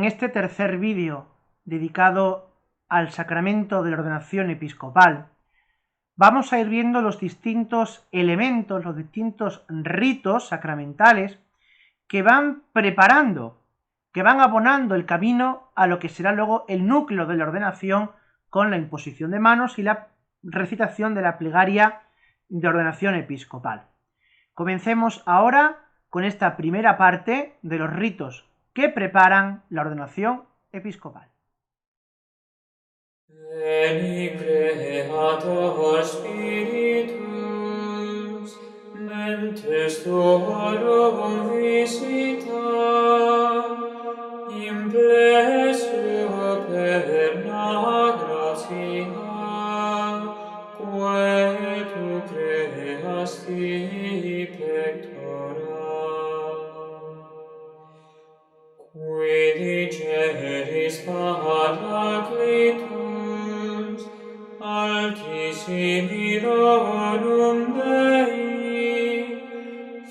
En este tercer vídeo dedicado al sacramento de la ordenación episcopal, vamos a ir viendo los distintos elementos, los distintos ritos sacramentales que van preparando, que van abonando el camino a lo que será luego el núcleo de la ordenación, con la imposición de manos y la recitación de la plegaria de ordenación episcopal. Comencemos ahora con esta primera parte de los ritos que preparan la ordenación episcopal. Veni Creator Spiritus, mentes tuorum visita, implesso perna gratia, quae tu creasti pectora. Qui diceris Paracletus, altissimi donum Dei,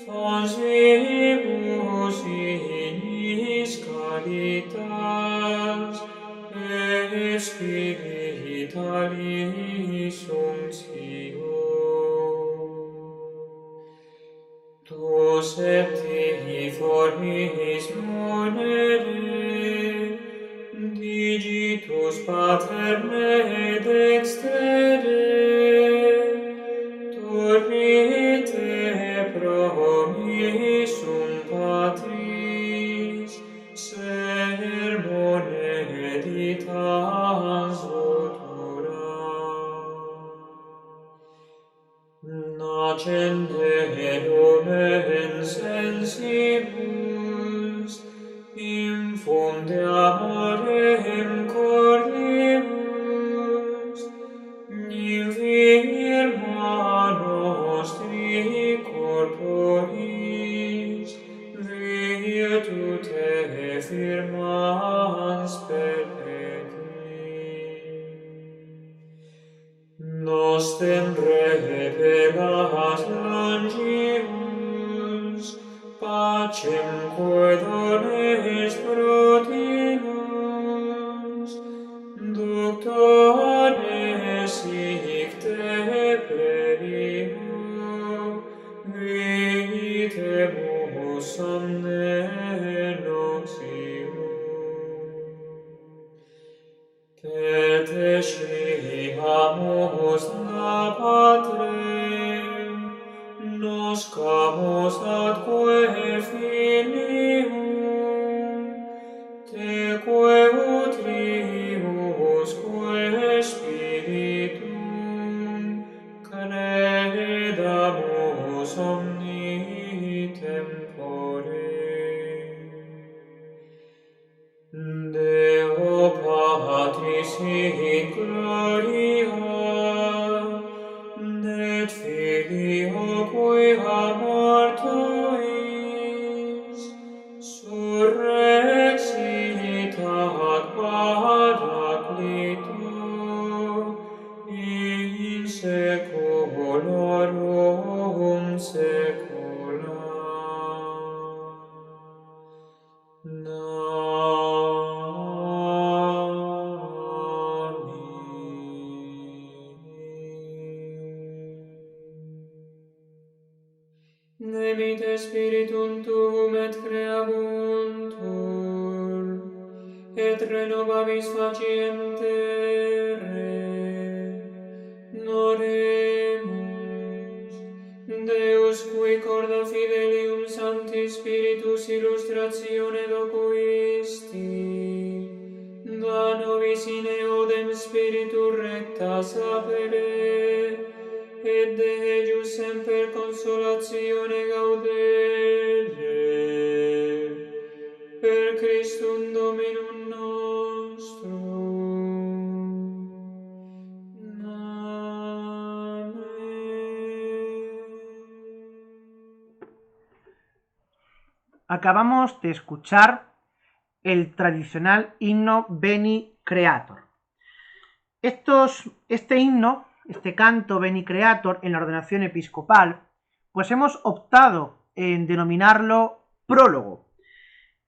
facimus ignis caritas, et spiritualis unctio. Tu septiformis monere, digitus paterne dextere, turrite promissum Patris, sermone ditas votura. Nacende lumen sensibus, infunde amorem cordimus, nivir nostri corporis, virtute firmans perpetui. Nostem revelas longimus, pacem quae dones protinus, ductores hic te previmo, vitemus omne noctium. Per te sciamus da Patrem, noscamus atque Filium, teque utriusque Spiritum, credamus omni tempore. Deo Patris in gloria, et Filio quia mortuis, surrexitat Paracleto, in saeculorum saecula. Nemite Spiritum Tuum et creabuntur, et renovabis faciem terre. Oremus. Deus qui corda fidelium Sancti Spiritus illustratione loquisti, da nobis in eodem Spiritu recta sapere, et de ejus semper consolatione gaudere, per Christum Dominum nostrum. Amen. Acabamos de escuchar el tradicional himno Veni Creator. Este himno, este canto Veni Creator en la ordenación episcopal, pues hemos optado en denominarlo prólogo.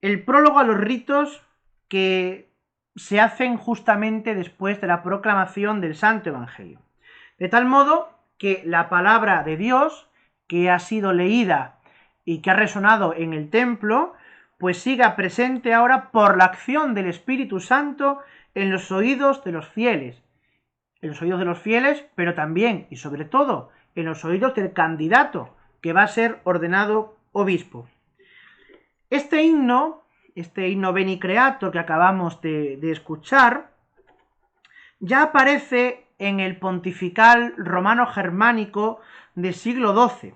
El prólogo a los ritos que se hacen justamente después de la proclamación del Santo Evangelio. De tal modo que la palabra de Dios, que ha sido leída y que ha resonado en el templo, pues siga presente ahora por la acción del Espíritu Santo en los oídos de los fieles. En los oídos de los fieles, pero también y sobre todo en los oídos del candidato que va a ser ordenado obispo. Este himno Beni Creator que acabamos de escuchar, ya aparece en el pontifical romano germánico del siglo XII,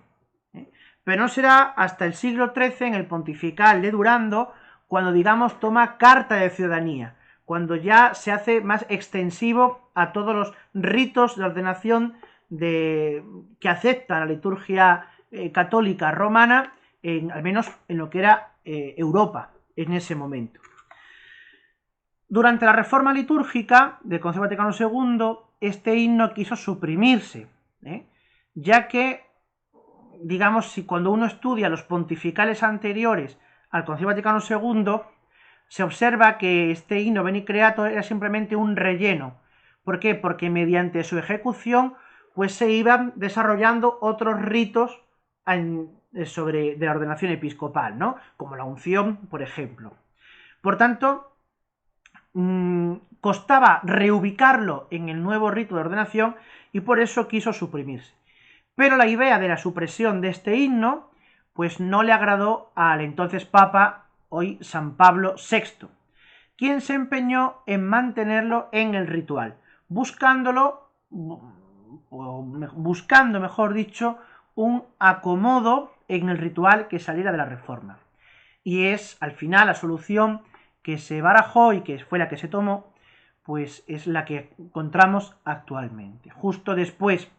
pero no será hasta el siglo XIII en el pontifical de Durando cuando, digamos, toma carta de ciudadanía, cuando ya se hace más extensivo a todos los ritos de ordenación que acepta la liturgia católica romana, al menos en lo que era Europa en ese momento. Durante la reforma litúrgica del Concilio Vaticano II, este himno quiso suprimirse, ya que, digamos, si cuando uno estudia los pontificales anteriores al Concilio Vaticano II, se observa que este himno Beni Creator era simplemente un relleno. ¿Por qué? Porque mediante su ejecución pues se iban desarrollando otros ritos de la ordenación episcopal, ¿no? Como la unción, por ejemplo. Por tanto, costaba reubicarlo en el nuevo rito de ordenación y por eso quiso suprimirse. Pero la idea de la supresión de este himno pues no le agradó al entonces Papa, hoy San Pablo VI, quien se empeñó en mantenerlo en el ritual, buscando, mejor dicho, un acomodo en el ritual que saliera de la Reforma. Y es, al final, la solución que se barajó y que fue la que se tomó, pues es la que encontramos actualmente. Justo después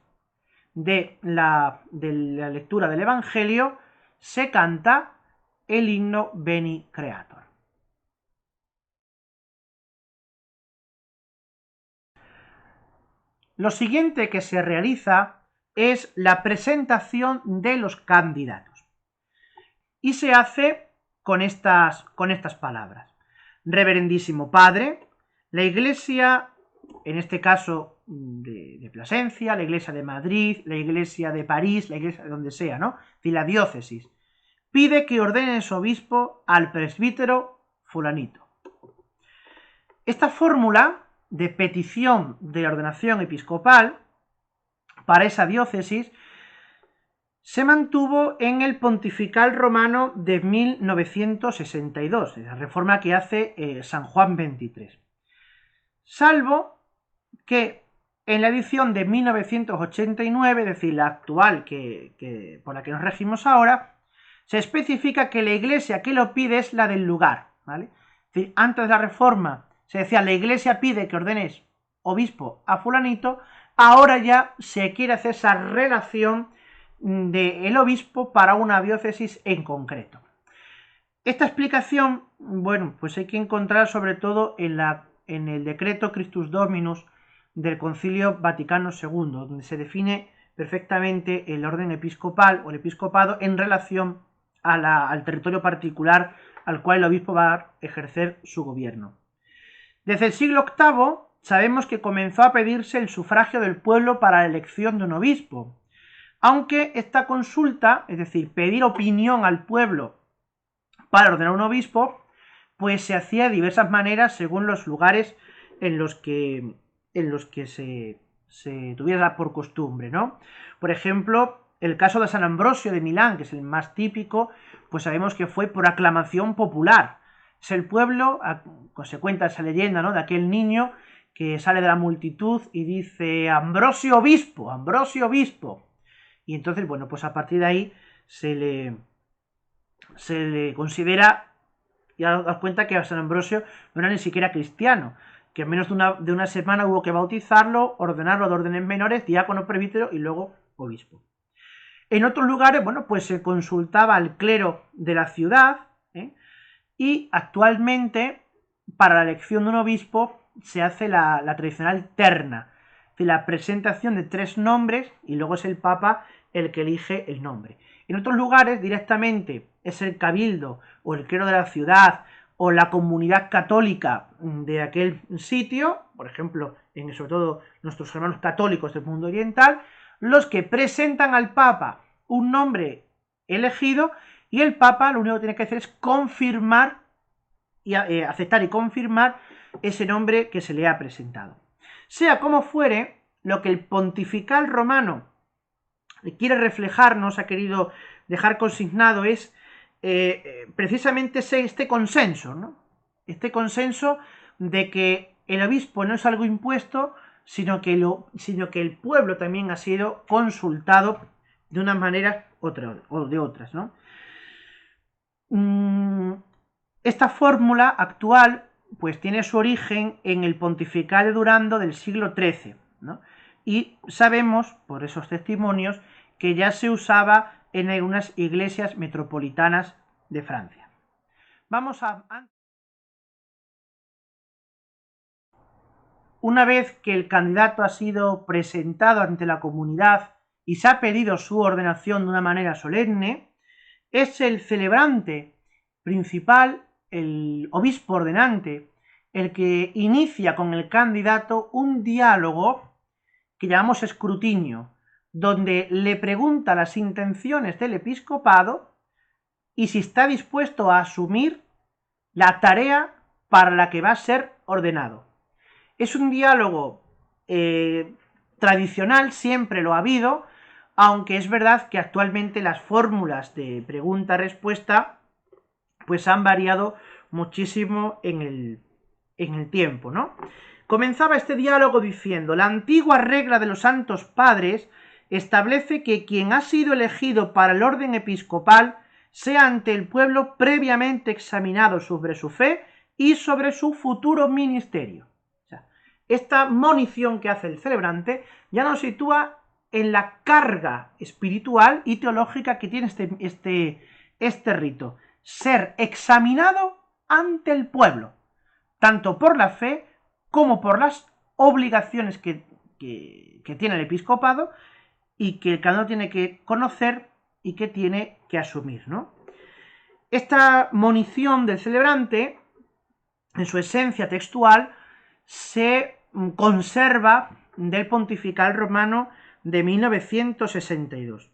de la lectura del Evangelio, se canta el himno Beni Creator. Lo siguiente que se realiza es la presentación de los candidatos. Y se hace con estas palabras. Reverendísimo Padre, la Iglesia, en este caso de Plasencia, la Iglesia de Madrid, la Iglesia de París, la Iglesia de donde sea, ¿no? Y la diócesis, pide que ordenes obispo al presbítero fulanito. Esta fórmula de petición de la ordenación episcopal para esa diócesis se mantuvo en el pontifical romano de 1962, la reforma que hace San Juan XXIII. Salvo que en la edición de 1989, es decir, la actual por la que nos regimos ahora, se especifica que la iglesia que lo pide es la del lugar, ¿vale? Es decir, antes de la reforma se decía la iglesia pide que ordenes obispo a fulanito, ahora ya se quiere hacer esa relación del obispo para una diócesis en concreto. Esta explicación, bueno, pues hay que encontrar sobre todo en el decreto Christus Dominus del Concilio Vaticano II, donde se define perfectamente el orden episcopal o el episcopado en relación al territorio particular al cual el obispo va a ejercer su gobierno. Desde el siglo VIII sabemos que comenzó a pedirse el sufragio del pueblo para la elección de un obispo, aunque esta consulta, es decir, pedir opinión al pueblo para ordenar un obispo, pues se hacía de diversas maneras según los lugares en los que se tuviera por costumbre, ¿no? Por ejemplo, el caso de San Ambrosio de Milán, que es el más típico, pues sabemos que fue por aclamación popular. Es el pueblo, se cuenta esa leyenda, ¿no?, de aquel niño que sale de la multitud y dice Ambrosio obispo, Ambrosio obispo. Y entonces, bueno, pues a partir de ahí se le considera, ya das cuenta que a San Ambrosio no era ni siquiera cristiano, que en menos de una semana hubo que bautizarlo, ordenarlo de órdenes menores, diácono, presbítero y luego obispo. En otros lugares, bueno, pues se consultaba al clero de la ciudad, y actualmente para la elección de un obispo se hace la tradicional terna, es decir, la presentación de 3 nombres y luego es el Papa el que elige el nombre. En otros lugares directamente es el cabildo o el clero de la ciudad o la comunidad católica de aquel sitio, por ejemplo, sobre todo nuestros hermanos católicos del mundo oriental, los que presentan al Papa un nombre elegido y el Papa lo único que tiene que hacer es confirmar y aceptar y confirmar ese nombre que se le ha presentado. Sea como fuere, lo que el pontifical romano quiere reflejarnos, ha querido dejar consignado es precisamente este consenso, ¿no? Este consenso de que el obispo no es algo impuesto, sino que el pueblo también ha sido consultado de una manera o de otras, ¿no? Esta fórmula actual pues tiene su origen en el pontificado de Durando del siglo XIII, ¿no? Y sabemos, por esos testimonios, que ya se usaba en algunas iglesias metropolitanas de Francia. Una vez que el candidato ha sido presentado ante la comunidad y se ha pedido su ordenación de una manera solemne, es el celebrante principal, el obispo ordenante, el que inicia con el candidato un diálogo que llamamos escrutinio, donde le pregunta las intenciones del episcopado y si está dispuesto a asumir la tarea para la que va a ser ordenado. Es un diálogo tradicional, siempre lo ha habido, aunque es verdad que actualmente las fórmulas de pregunta-respuesta pues han variado muchísimo en el tiempo, ¿no? Comenzaba este diálogo diciendo: la antigua regla de los santos padres establece que quien ha sido elegido para el orden episcopal sea ante el pueblo previamente examinado sobre su fe y sobre su futuro ministerio. O sea, esta monición que hace el celebrante ya nos sitúa en la carga espiritual y teológica que tiene este rito: ser examinado ante el pueblo, tanto por la fe como por las obligaciones que tiene el episcopado y que cada uno tiene que conocer y que tiene que asumir, ¿no? Esta monición del celebrante, en su esencia textual, se conserva del pontifical romano de 1962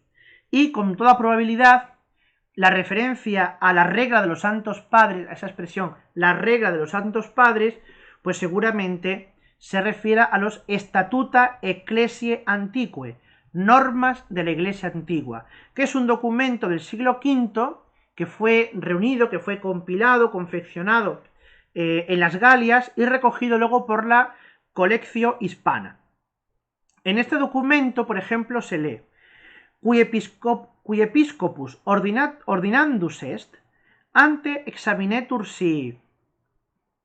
y con toda probabilidad la referencia a la regla de los santos padres, a esa expresión, la regla de los santos padres, pues seguramente se refiere a los Statuta Ecclesiae Antiquae, normas de la Iglesia Antigua, que es un documento del siglo V que fue reunido, que fue compilado, confeccionado en las Galias y recogido luego por la Colectio Hispana. En este documento, por ejemplo, se lee: cui episcopus ordinandus est ante examinetur si,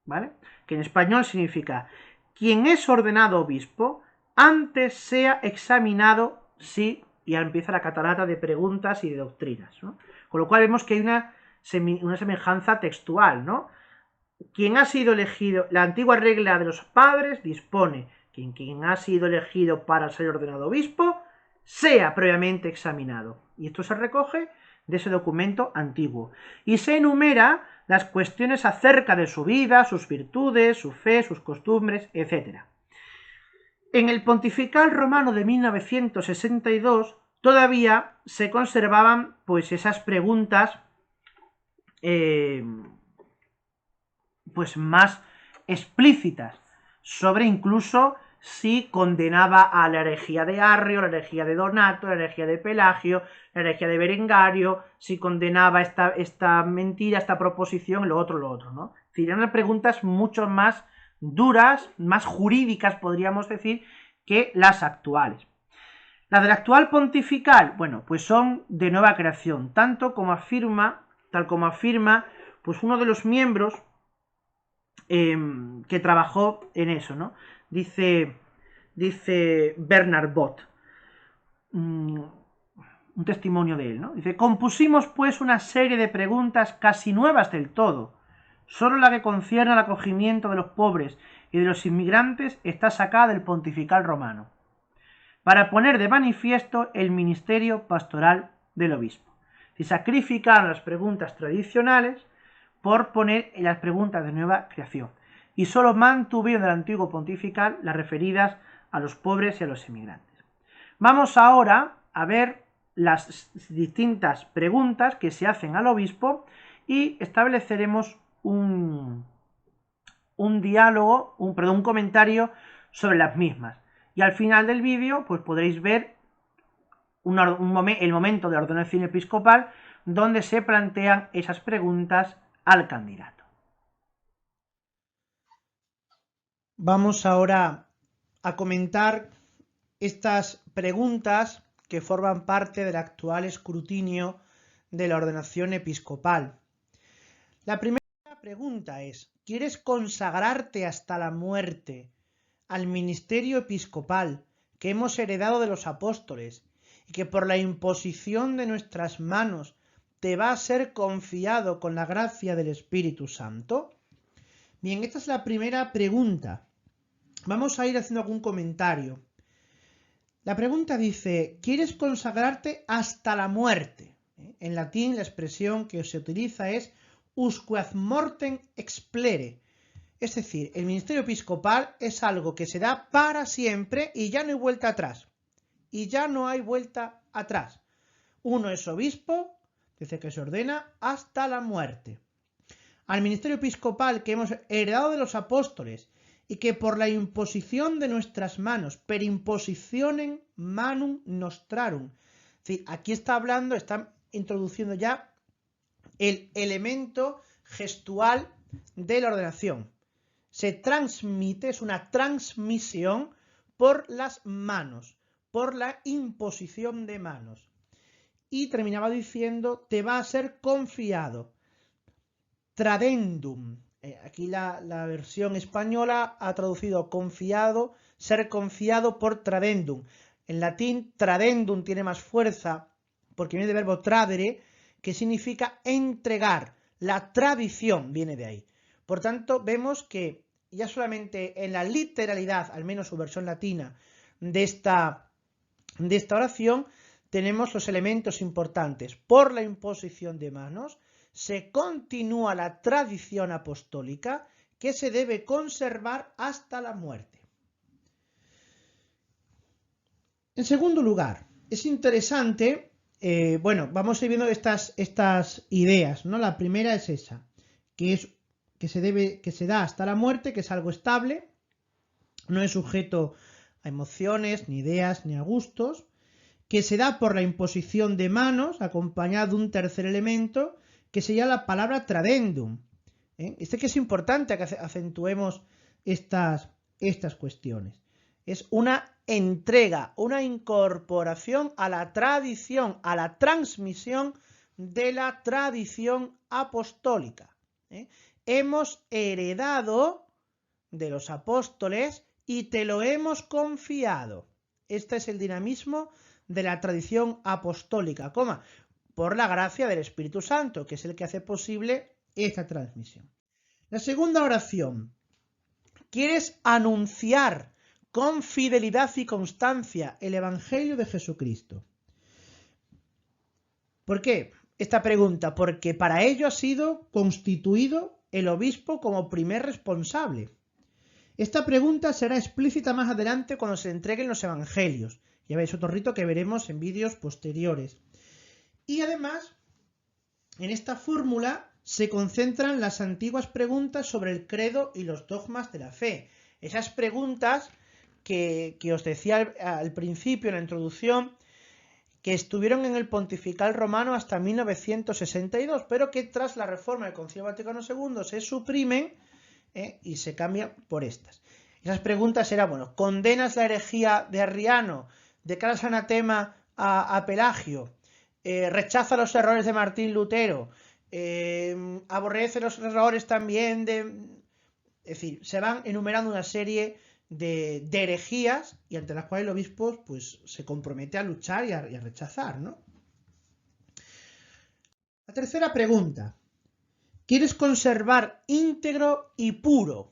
¿vale? Que en español significa: quien es ordenado obispo, antes sea examinado si, y ahora empieza la catarata de preguntas y de doctrinas, ¿no? Con lo cual vemos que hay una semejanza textual, ¿no? Quien ha sido elegido, la antigua regla de los padres dispone que quien ha sido elegido para ser ordenado obispo sea previamente examinado. Y esto se recoge de ese documento antiguo. Y se enumera las cuestiones acerca de su vida, sus virtudes, su fe, sus costumbres, etc. En el pontifical romano de 1962 todavía se conservaban pues esas preguntas pues más explícitas sobre incluso si condenaba a la herejía de Arrio, la herejía de Donato, la herejía de Pelagio, la herejía de Berengario, si condenaba esta mentira, esta proposición, lo otro, ¿no? Es decir, eran preguntas mucho más duras, más jurídicas, podríamos decir, que las actuales. Las del actual pontifical, bueno, pues son de nueva creación, tal como afirma pues uno de los miembros que trabajó en eso, ¿no? Dice Bernard Bott, un testimonio de él, ¿no? Dice: compusimos pues una serie de preguntas casi nuevas del todo. Solo la que concierne al acogimiento de los pobres y de los inmigrantes está sacada del pontifical romano, para poner de manifiesto el ministerio pastoral del obispo. Si sacrificaron las preguntas tradicionales, por poner en las preguntas de nueva creación, y solo mantuvieron del antiguo pontifical las referidas a los pobres y a los emigrantes. Vamos ahora a ver las distintas preguntas que se hacen al obispo y estableceremos un diálogo, un comentario sobre las mismas. Y al final del vídeo pues podréis ver el momento de la ordenación episcopal donde se plantean esas preguntas al candidato. Vamos ahora a comentar estas preguntas que forman parte del actual escrutinio de la ordenación episcopal. La primera pregunta es: ¿quieres consagrarte hasta la muerte al ministerio episcopal que hemos heredado de los apóstoles y que por la imposición de nuestras manos te va a ser confiado con la gracia del Espíritu Santo? Bien, esta es la primera pregunta. Vamos a ir haciendo algún comentario. La pregunta dice: ¿quieres consagrarte hasta la muerte? En latín la expresión que se utiliza es usque ad mortem explere. Es decir, el ministerio episcopal es algo que se da para siempre y ya no hay vuelta atrás. Y ya no hay vuelta atrás. Uno es obispo, dice que se ordena hasta la muerte. Al ministerio episcopal que hemos heredado de los apóstoles y que por la imposición de nuestras manos, per impositionem manum nostrarum. Es decir, aquí está hablando, está introduciendo ya el elemento gestual de la ordenación. Se transmite, es una transmisión por las manos, por la imposición de manos. Y terminaba diciendo: te va a ser confiado. Tradendum. Aquí la versión española ha traducido confiado, ser confiado por tradendum. En latín, tradendum tiene más fuerza porque viene del verbo tradere, que significa entregar. La tradición viene de ahí. Por tanto, vemos que ya solamente en la literalidad, al menos su versión latina, de esta oración, tenemos los elementos importantes. Por la imposición de manos, se continúa la tradición apostólica que se debe conservar hasta la muerte. En segundo lugar, es interesante, vamos a ir viendo estas ideas, ¿no? La primera es esa, que se da hasta la muerte, que es algo estable, no es sujeto a emociones, ni ideas, ni a gustos, que se da por la imposición de manos, acompañado de un tercer elemento, que sería la palabra tradendum. Que es importante que acentuemos estas cuestiones. Es una entrega, una incorporación a la tradición, a la transmisión de la tradición apostólica. Hemos heredado de los apóstoles y te lo hemos confiado. Este es el dinamismo de la tradición apostólica, por la gracia del Espíritu Santo, que es el que hace posible esta transmisión. La segunda oración: ¿quieres anunciar con fidelidad y constancia el Evangelio de Jesucristo? ¿Por qué esta pregunta? Porque para ello ha sido constituido el obispo como primer responsable. Esta pregunta será explícita más adelante cuando se entreguen los evangelios. Ya veis, otro rito que veremos en vídeos posteriores. Y además, en esta fórmula se concentran las antiguas preguntas sobre el credo y los dogmas de la fe. Esas preguntas que os decía al principio, en la introducción, que estuvieron en el pontifical romano hasta 1962, pero que tras la reforma del Concilio Vaticano II se suprimen y se cambian por estas. Esas preguntas eran, ¿condenas la herejía de Arriano? ¿Declaras anatema a Pelagio? ¿Rechaza los errores de Martín Lutero? ¿Aborrece los errores también de...? Es decir, se van enumerando una serie de herejías y ante las cuales el obispo se compromete a luchar y a rechazar, ¿no? La tercera pregunta: ¿quieres conservar íntegro y puro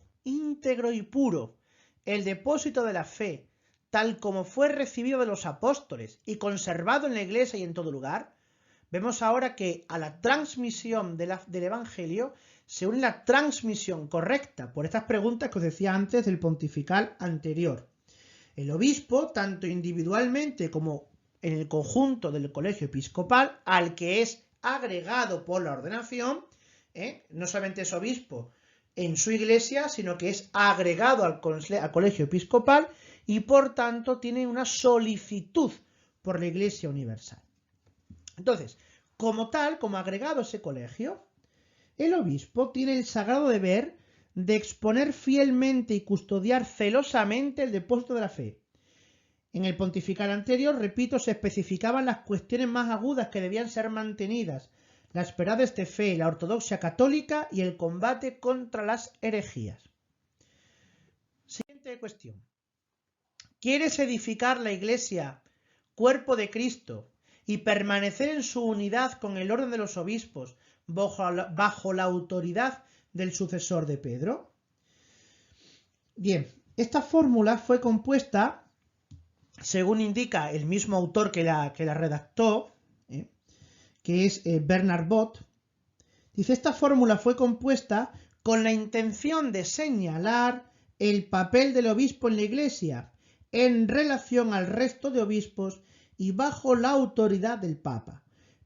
el depósito de la fe, tal como fue recibido de los apóstoles y conservado en la iglesia y en todo lugar? Vemos ahora que a la transmisión del Evangelio según la transmisión correcta, por estas preguntas que os decía antes del pontifical anterior. El obispo, tanto individualmente como en el conjunto del colegio episcopal, al que es agregado por la ordenación, no solamente es obispo en su iglesia, sino que es agregado al colegio episcopal y por tanto tiene una solicitud por la Iglesia Universal. Entonces, como tal, como agregado a ese colegio, el obispo tiene el sagrado deber de exponer fielmente y custodiar celosamente el depósito de la fe. En el pontifical anterior, repito, se especificaban las cuestiones más agudas que debían ser mantenidas, la esperanza de fe, la ortodoxia católica y el combate contra las herejías. Siguiente cuestión. ¿Quieres edificar la Iglesia, cuerpo de Cristo, y permanecer en su unidad con el orden de los obispos bajo la autoridad del sucesor de Pedro? Bien, esta fórmula fue compuesta, según indica el mismo autor que la redactó, que es Bernard Bot. Dice, esta fórmula fue compuesta con la intención de señalar el papel del obispo en la Iglesia en relación al resto de obispos y bajo la autoridad del Papa.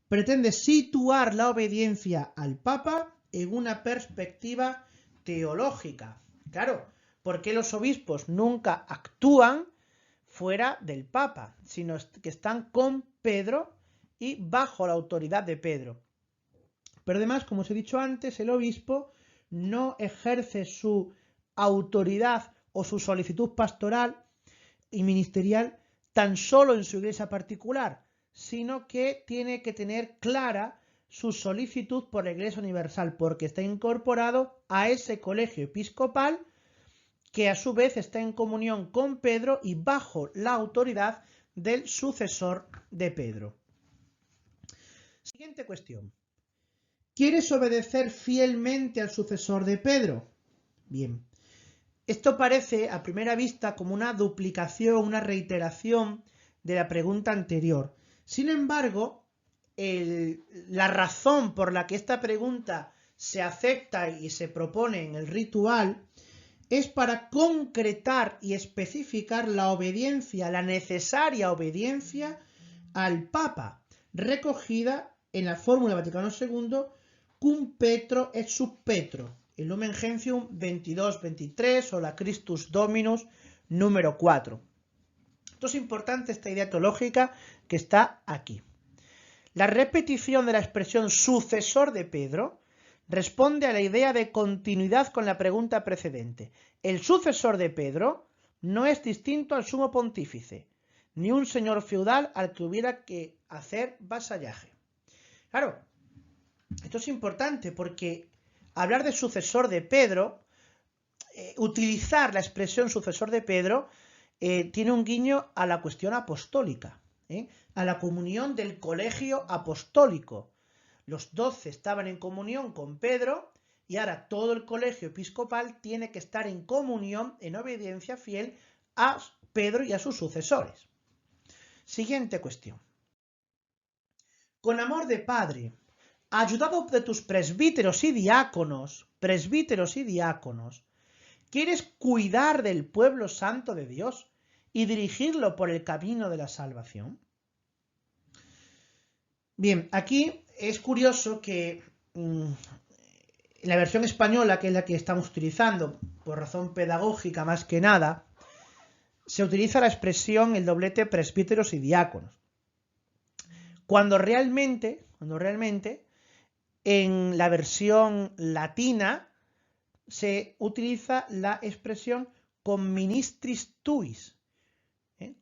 Pretende situar la obediencia al Papa en una perspectiva teológica. Claro, porque los obispos nunca actúan fuera del Papa, sino que están con Pedro y bajo la autoridad de Pedro. Pero además, como os he dicho antes, el obispo no ejerce su autoridad o su solicitud pastoral y ministerial tan solo en su iglesia particular, sino que tiene que tener clara su solicitud por la Iglesia Universal, porque está incorporado a ese colegio episcopal que a su vez está en comunión con Pedro y bajo la autoridad del sucesor de Pedro. Siguiente cuestión. ¿Quieres obedecer fielmente al sucesor de Pedro? Bien. Esto parece a primera vista como una duplicación, una reiteración de la pregunta anterior. Sin embargo, la razón por la que esta pregunta se acepta y se propone en el ritual es para concretar y especificar la obediencia, la necesaria obediencia al Papa, recogida en la Fórmula Vaticano II cum Petro et sub Petro, el Lumen Gentium 22-23 o la Christus Dominus número 4. Esto es importante, esta idea teológica que está aquí. La repetición de la expresión sucesor de Pedro responde a la idea de continuidad con la pregunta precedente. El sucesor de Pedro no es distinto al sumo pontífice, ni un señor feudal al que hubiera que hacer vasallaje. Claro, esto es importante porque hablar de sucesor de Pedro, utilizar la expresión sucesor de Pedro, tiene un guiño a la cuestión apostólica, a la comunión del colegio apostólico. Los 12 estaban en comunión con Pedro y ahora todo el colegio episcopal tiene que estar en comunión, en obediencia fiel a Pedro y a sus sucesores. Siguiente cuestión. Con amor de Padre, ayudado de tus presbíteros y diáconos, ¿quieres cuidar del pueblo santo de Dios y dirigirlo por el camino de la salvación? Bien, aquí es curioso que en la versión española, que es la que estamos utilizando, por razón pedagógica más que nada, se utiliza la expresión, el doblete presbíteros y diáconos. Cuando realmente en la versión latina se utiliza la expresión conministris tuis,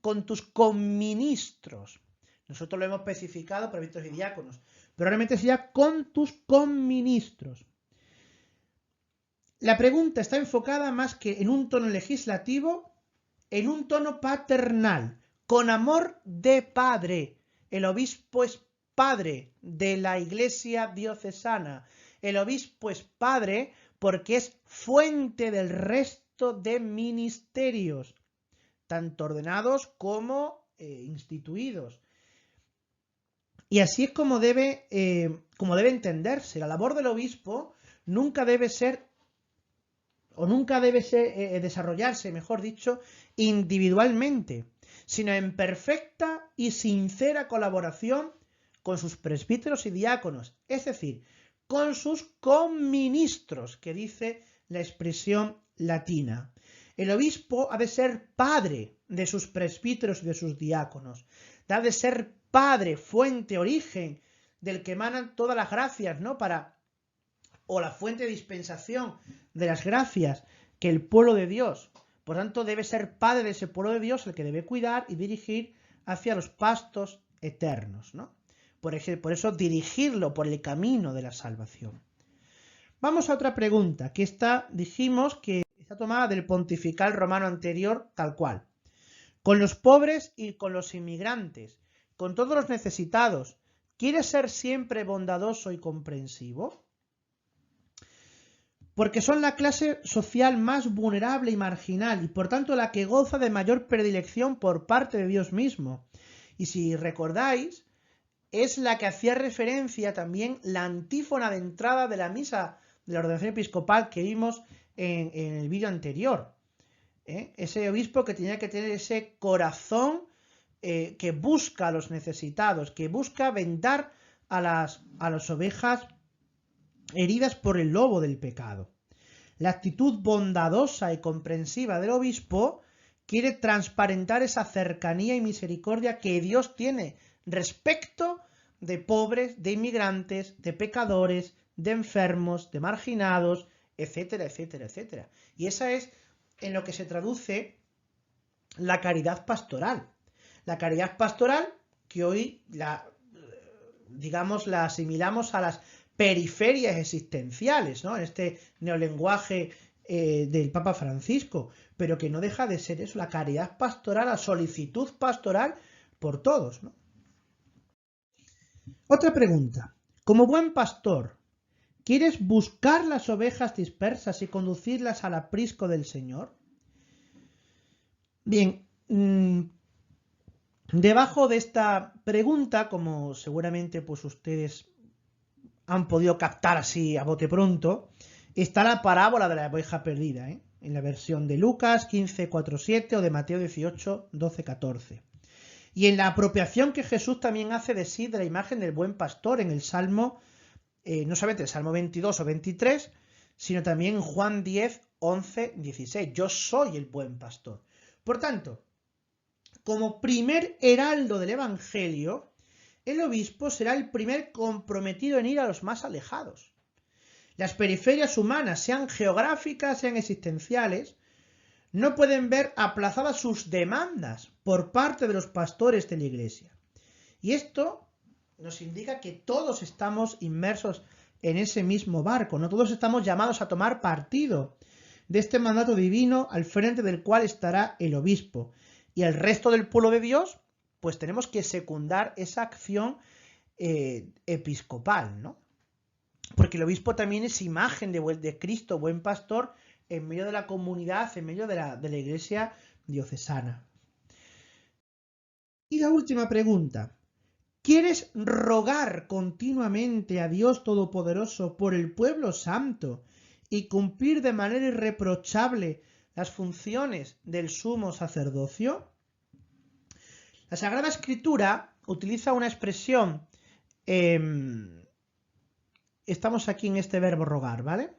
con tus conministros. Nosotros lo hemos especificado, presbíteros y diáconos, pero realmente sería con tus conministros. La pregunta está enfocada más que en un tono legislativo, en un tono paternal, con amor de padre. El obispo es padre de la iglesia diocesana. El obispo es padre porque es fuente del resto de ministerios, tanto ordenados como instituidos. Y así es como debe entenderse. La labor del obispo nunca debe ser, o nunca debe ser, desarrollarse, mejor dicho, individualmente, sino en perfecta y sincera colaboración con sus presbíteros y diáconos, es decir, con sus conministros, que dice la expresión latina. El obispo ha de ser padre de sus presbíteros y de sus diáconos, ha de ser padre, fuente, origen, del que emanan todas las gracias, ¿no? O la fuente de dispensación de las gracias que el pueblo de Dios. Por tanto, debe ser padre de ese pueblo de Dios el que debe cuidar y dirigir hacia los pastos eternos, ¿no? Por eso dirigirlo por el camino de la salvación. Vamos a otra pregunta, que dijimos que está tomada del pontifical romano anterior tal cual. Con los pobres y con los inmigrantes, con todos los necesitados, ¿quieres ser siempre bondadoso y comprensivo? Porque son la clase social más vulnerable y marginal, y por tanto la que goza de mayor predilección por parte de Dios mismo. Y si recordáis, es la que hacía referencia también la antífona de entrada de la misa de la ordenación episcopal que vimos en el vídeo anterior. Ese obispo que tenía que tener ese corazón que busca a los necesitados, que busca vendar a las ovejas heridas por el lobo del pecado. La actitud bondadosa y comprensiva del obispo quiere transparentar esa cercanía y misericordia que Dios tiene respecto de pobres, de inmigrantes, de pecadores, de enfermos, de marginados, etcétera, etcétera, etcétera. Y esa es en lo que se traduce la caridad pastoral. La caridad pastoral que hoy la asimilamos a las periferias existenciales, ¿no? En este neolenguaje del Papa Francisco, pero que no deja de ser eso, la caridad pastoral, la solicitud pastoral por todos, ¿no? Otra pregunta. Como buen pastor, ¿quieres buscar las ovejas dispersas y conducirlas al aprisco del Señor? Bien, debajo de esta pregunta, como seguramente pues ustedes han podido captar así a bote pronto, está la parábola de la oveja perdida, en la versión de Lucas 15:4-7 o de Mateo 18:12-14. Y en la apropiación que Jesús también hace de sí de la imagen del buen pastor en el Salmo, no solamente el Salmo 22 o 23, sino también en Juan 10, 11, 16. Yo soy el buen pastor. Por tanto, como primer heraldo del Evangelio, el obispo será el primer comprometido en ir a los más alejados. Las periferias humanas, sean geográficas, sean existenciales, no pueden ver aplazadas sus demandas por parte de los pastores de la Iglesia. Y esto nos indica que todos estamos inmersos en ese mismo barco, no todos estamos llamados a tomar partido de este mandato divino al frente del cual estará el obispo. Y el resto del pueblo de Dios, pues tenemos que secundar esa acción episcopal, ¿no? Porque el obispo también es imagen de Cristo, buen pastor, en medio de la comunidad, en medio de la iglesia diocesana. Y la última pregunta. ¿Quieres rogar continuamente a Dios Todopoderoso por el pueblo santo y cumplir de manera irreprochable las funciones del sumo sacerdocio? La Sagrada Escritura utiliza una expresión, estamos aquí en este verbo rogar, ¿vale?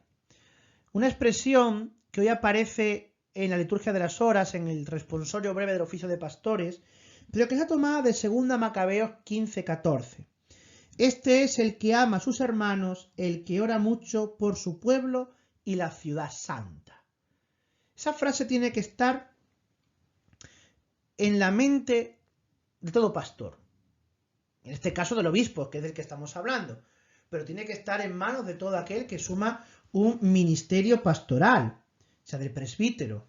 Una expresión que hoy aparece en la liturgia de las horas, en el responsorio breve del oficio de pastores, pero que está tomada de 2 Macabeos 15:14. Este es el que ama a sus hermanos, el que ora mucho por su pueblo y la ciudad santa. Esa frase tiene que estar en la mente de todo pastor. En este caso del obispo, que es del que estamos hablando. Pero tiene que estar en manos de todo aquel que suma un ministerio pastoral, o sea, del presbítero.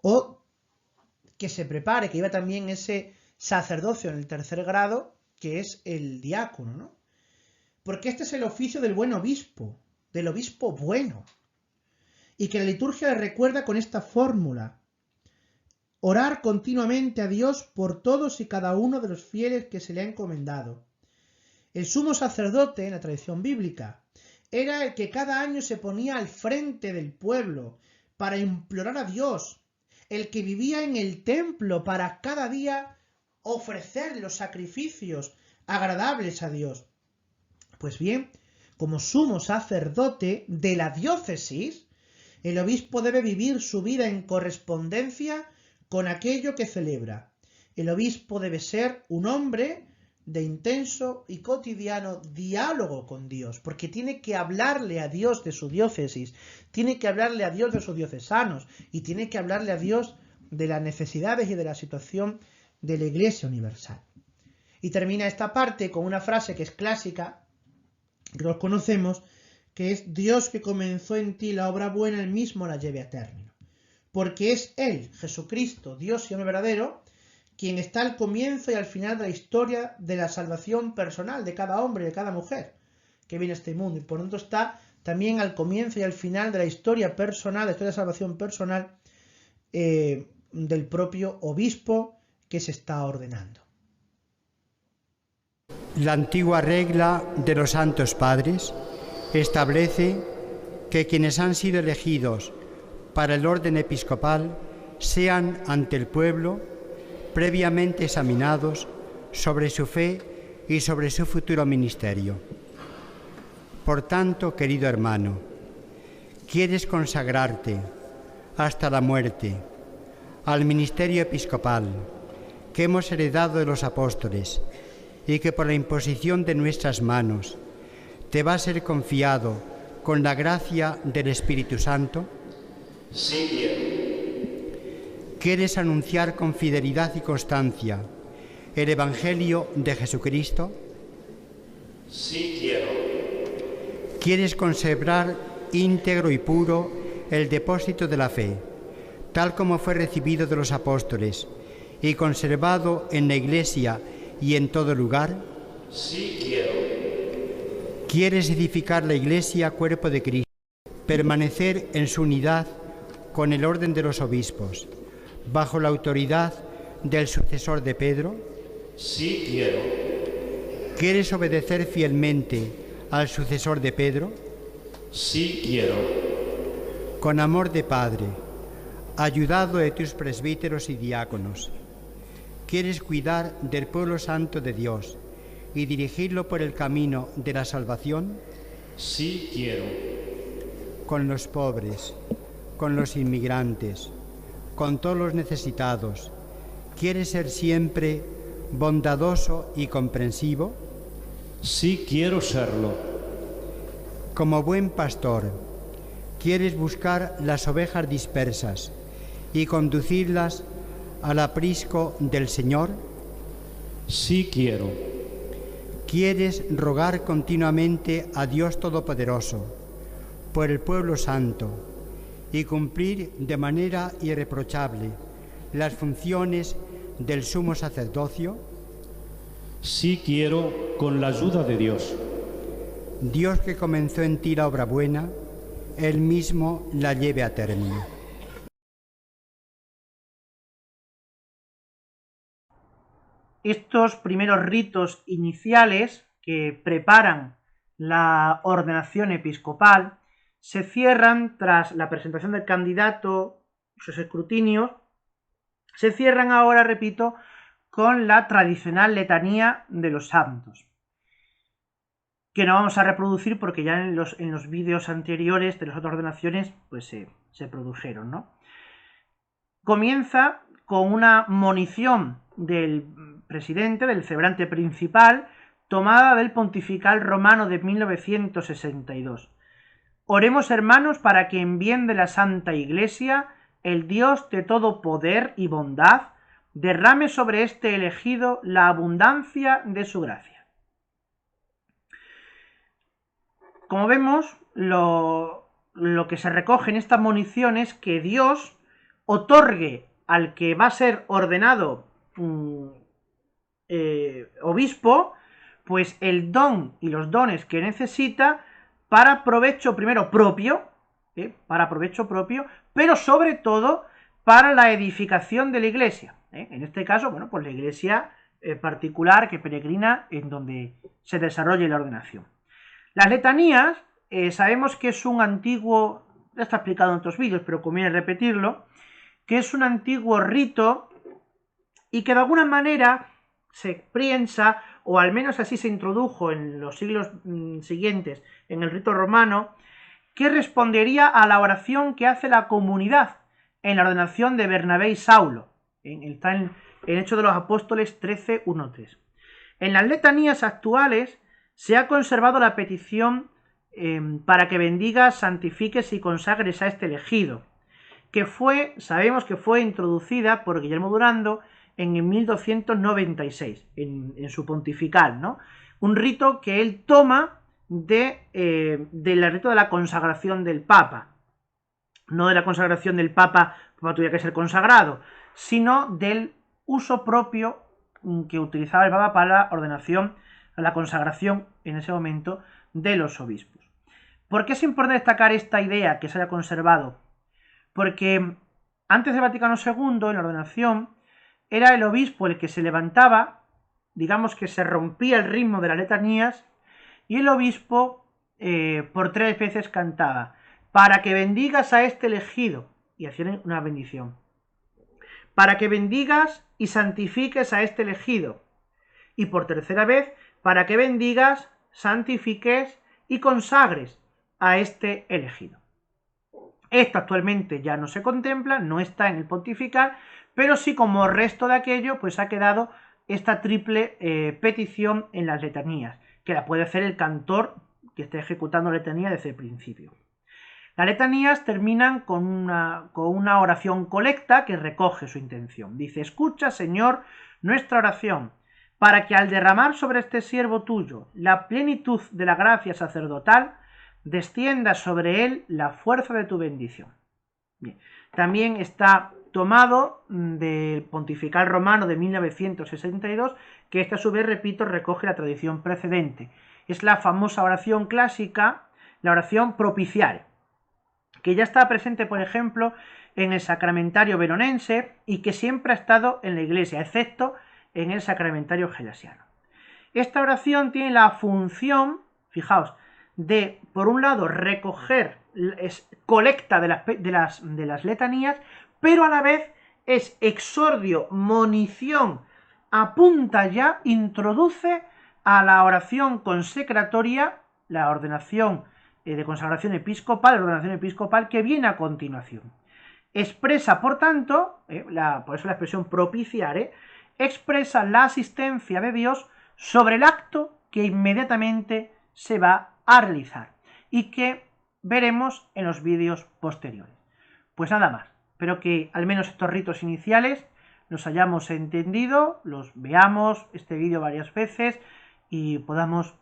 O que se prepare, que lleva también ese sacerdocio en el 3er grado, que es el diácono, ¿no? Porque este es el oficio del buen obispo, del obispo bueno. Y que la liturgia le recuerda con esta fórmula. Orar continuamente a Dios por todos y cada uno de los fieles que se le ha encomendado. El sumo sacerdote, en la tradición bíblica, era el que cada año se ponía al frente del pueblo para implorar a Dios, el que vivía en el templo para cada día ofrecer los sacrificios agradables a Dios. Pues bien, como sumo sacerdote de la diócesis, el obispo debe vivir su vida en correspondencia con aquello que celebra. El obispo debe ser un hombre de intenso y cotidiano diálogo con Dios, porque tiene que hablarle a Dios de su diócesis, tiene que hablarle a Dios de sus diocesanos y tiene que hablarle a Dios de las necesidades y de la situación de la Iglesia universal. Y termina esta parte con una frase que es clásica, que todos conocemos, que es: Dios que comenzó en ti la obra buena, Él mismo la lleve a término. Porque es Él, Jesucristo, Dios y hombre verdadero, quien está al comienzo y al final de la historia de la salvación personal de cada hombre y de cada mujer que viene a este mundo. Y por lo tanto está también al comienzo y al final de la historia personal, la historia de salvación personal del propio obispo que se está ordenando. La antigua regla de los santos padres establece que quienes han sido elegidos para el orden episcopal sean ante el pueblo previamente examinados sobre su fe y sobre su futuro ministerio. Por tanto, querido hermano, ¿quieres consagrarte hasta la muerte al ministerio episcopal que hemos heredado de los apóstoles y que por la imposición de nuestras manos te va a ser confiado con la gracia del Espíritu Santo? Sí, quiero. ¿Quieres anunciar con fidelidad y constancia el Evangelio de Jesucristo? Sí, quiero. ¿Quieres conservar íntegro y puro el depósito de la fe, tal como fue recibido de los apóstoles y conservado en la Iglesia y en todo lugar? Sí, quiero. ¿Quieres edificar la Iglesia, cuerpo de Cristo, permanecer en su unidad con el orden de los obispos, bajo la autoridad del sucesor de Pedro? Sí, quiero. ¿Quieres obedecer fielmente al sucesor de Pedro? Sí, quiero. Con amor de Padre, ayudado de tus presbíteros y diáconos, ¿quieres cuidar del pueblo santo de Dios y dirigirlo por el camino de la salvación? Sí, quiero. Con los pobres, con los inmigrantes, con todos los necesitados, ¿quieres ser siempre bondadoso y comprensivo? Sí, quiero serlo. Como buen pastor, ¿quieres buscar las ovejas dispersas y conducirlas al aprisco del Señor? Sí, quiero. ¿Quieres rogar continuamente a Dios Todopoderoso por el pueblo santo y cumplir de manera irreprochable las funciones del sumo sacerdocio? Sí, quiero, con la ayuda de Dios. Dios que comenzó en ti la obra buena, Él mismo la lleve a término. Estos primeros ritos iniciales que preparan la ordenación episcopal se cierran tras la presentación del candidato, sus escrutinios, se cierran ahora, repito, con la tradicional letanía de los santos, que no vamos a reproducir porque ya en los vídeos anteriores de las otras ordenaciones pues se produjeron, ¿no? Comienza con una monición del presidente, del celebrante principal, tomada del Pontifical Romano de 1962. Oremos, hermanos, para que en bien de la Santa Iglesia, el Dios de todo poder y bondad, derrame sobre este elegido la abundancia de su gracia. Como vemos, lo que se recoge en esta monición es que Dios otorgue al que va a ser ordenado obispo, pues el don y los dones que necesita para provecho primero propio, pero sobre todo para la edificación de la iglesia. En este caso, bueno, pues la iglesia particular que peregrina en donde se desarrolle la ordenación. Las letanías sabemos que es un antiguo, ya está explicado en otros vídeos, pero conviene repetirlo, que es un antiguo rito y que de alguna manera se piensa, o al menos así se introdujo en los siglos siguientes en el rito romano, que respondería a la oración que hace la comunidad en la ordenación de Bernabé y Saulo. Está en Hechos de los Apóstoles 13:1-3. En las letanías actuales se ha conservado la petición para que bendigas, santifiques y consagres a este elegido, que sabemos que fue introducida por Guillermo Durando en 1296, en su pontifical, ¿no? Un rito que él toma del rito de la consagración del Papa, no de la consagración del Papa, como tuviera que ser consagrado, sino del uso propio que utilizaba el Papa para la ordenación, la consagración en ese momento de los obispos. ¿Por qué es importante destacar esta idea que se haya conservado? Porque antes del Vaticano II, en la ordenación, era el obispo el que se levantaba, digamos que se rompía el ritmo de las letanías, y el obispo por 3 veces cantaba: para que bendigas a este elegido, y hacían una bendición. Para que bendigas y santifiques a este elegido. Y por 3ª vez, para que bendigas, santifiques y consagres a este elegido. Esto actualmente ya no se contempla, no está en el pontifical, pero sí, como resto de aquello, pues ha quedado esta triple petición en las letanías, que la puede hacer el cantor que esté ejecutando la letanía desde el principio. Las letanías terminan con una oración colecta que recoge su intención. Dice: escucha, Señor, nuestra oración, para que al derramar sobre este siervo tuyo la plenitud de la gracia sacerdotal, descienda sobre él la fuerza de tu bendición. Bien. También está tomado del Pontifical Romano de 1962, que a su vez, repito, recoge la tradición precedente. Es la famosa oración clásica, la oración propiciare, que ya está presente, por ejemplo, en el sacramentario veronense y que siempre ha estado en la Iglesia, excepto en el sacramentario gelasiano. Esta oración tiene la función, fijaos, de, por un lado, recoger, colecta de las letanías, pero a la vez es exordio, munición, apunta ya, introduce a la oración consecratoria, la ordenación de consagración episcopal, la ordenación episcopal que viene a continuación. Expresa, por tanto, por eso la expresión propiciare, expresa la asistencia de Dios sobre el acto que inmediatamente se va a realizar y que veremos en los vídeos posteriores. Pues nada más, espero que al menos estos ritos iniciales los hayamos entendido, los veamos este vídeo varias veces y podamos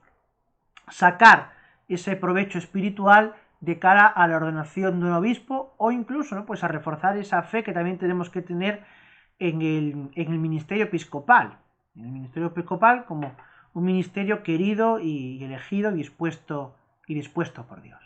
sacar ese provecho espiritual de cara a la ordenación de un obispo, o incluso, ¿no?, pues a reforzar esa fe que también tenemos que tener en el ministerio episcopal. En el ministerio episcopal como un ministerio querido y elegido y dispuesto por Dios.